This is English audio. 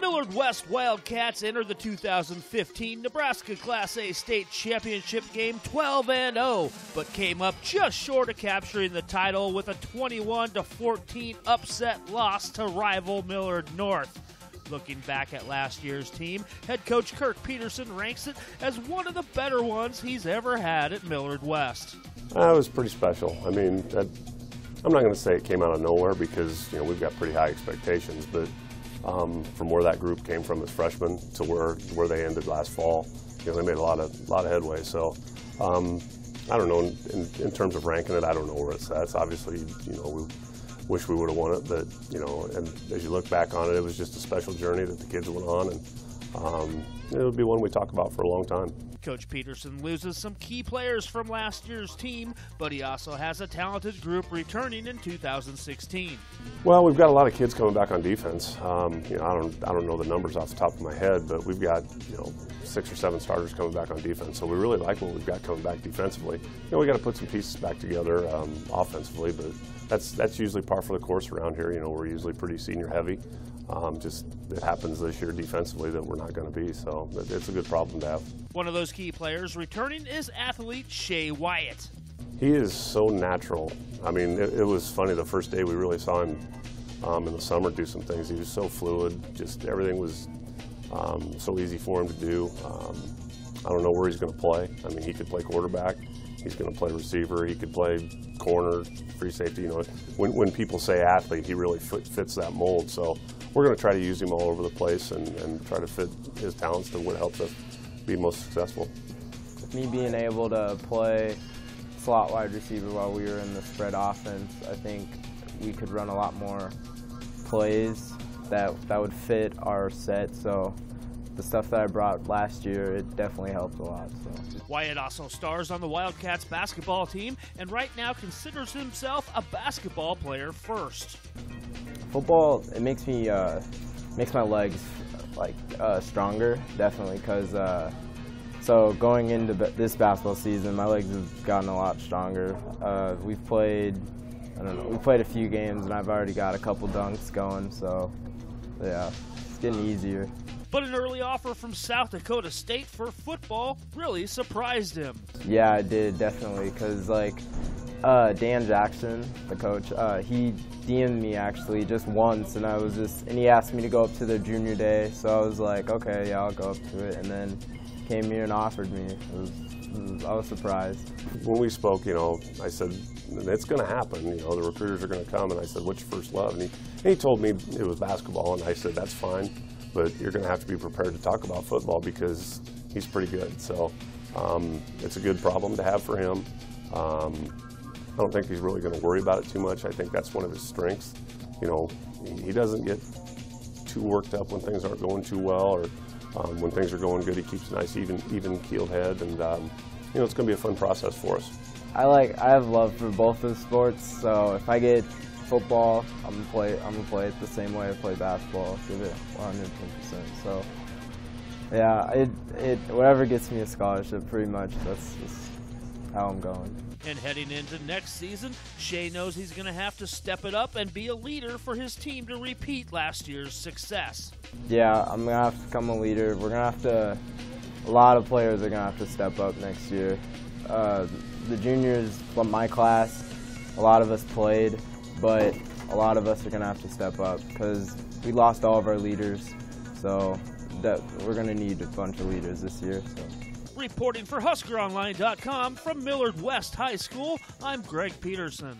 Millard West Wildcats entered the 2015 Nebraska Class A state championship game 12-0, but came up just short of capturing the title with a 21-14 upset loss to rival Millard North. Looking back at last year's team, head coach Kirk Peterson ranks it as one of the better ones he's ever had at Millard West. It was pretty special. I mean, I'm not going to say it came out of nowhere because we've got pretty high expectations, but from where that group came from as freshmen to where they ended last fall, they made a lot of headway. So I don't know in terms of ranking it, I don't know where it's at. It's obviously, we wish we would have won it, but and as you look back on it, it was just a special journey that the kids went on, and it would be one we talk about for a long time. Coach Peterson loses some key players from last year's team, but he also has a talented group returning in 2016. Well, we've got a lot of kids coming back on defense. I don't know the numbers off the top of my head, but we've got 6 or 7 starters coming back on defense. So we really like what we've got coming back defensively. We got to put some pieces back together offensively, but that's usually par for the course around here. We're usually pretty senior heavy. Just it happens this year defensively that we're not going to be, so it's a good problem to have. One of those key players returning is athlete Shae Wyatt. He is so natural. I mean, it was funny the first day we really saw him in the summer do some things. He was so fluid, just everything was so easy for him to do. I don't know where he's going to play. I mean, he could play quarterback. He's going to play receiver. He could play corner, free safety. When people say athlete, he really fits that mold. So we're going to try to use him all over the place and try to fit his talents to what helps us be most successful. With me being able to play slot wide receiver while we were in the spread offense, I think we could run a lot more plays that would fit our set. So the stuff that I brought last year, it definitely helped a lot. So. Wyatt also stars on the Wildcats basketball team and right now considers himself a basketball player first. Football, it makes my legs stronger, definitely, because so going into this basketball season, my legs have gotten a lot stronger. We've played, we played a few games and I've already got a couple dunks going, so yeah, it's getting easier. But an early offer from South Dakota State for football really surprised him. Yeah, I did, definitely, because Dan Jackson, the coach, he DM'd me actually just once, and he asked me to go up to their junior day, so I was like, okay, yeah, I'll go up to it, and then came here and offered me. I was surprised. When we spoke, I said, it's going to happen, the recruiters are going to come, and I said, what's your first love? And he told me it was basketball, and I said, that's fine, but you're going to have to be prepared to talk about football because he's pretty good. So it's a good problem to have for him. I don't think he's really going to worry about it too much. I think that's one of his strengths. He doesn't get too worked up when things aren't going too well, or when things are going good. He keeps a nice, even-keeled head, and it's going to be a fun process for us. I have love for both of the sports, so if I get football, I'm gonna play it the same way I play basketball. Give it 110%. So yeah, whatever gets me a scholarship, pretty much. That's just how I'm going. And heading into next season, Shae knows he's going to have to step it up and be a leader for his team to repeat last year's success. Yeah, I'm going to have to become a leader. We're going to have to, a lot of players are going to have to step up next year. The juniors, my class, a lot of us played, but a lot of us are going to have to step up because we lost all of our leaders. So we're going to need a bunch of leaders this year. So. Reporting for HuskerOnline.com from Millard West High School, I'm Greg Peterson.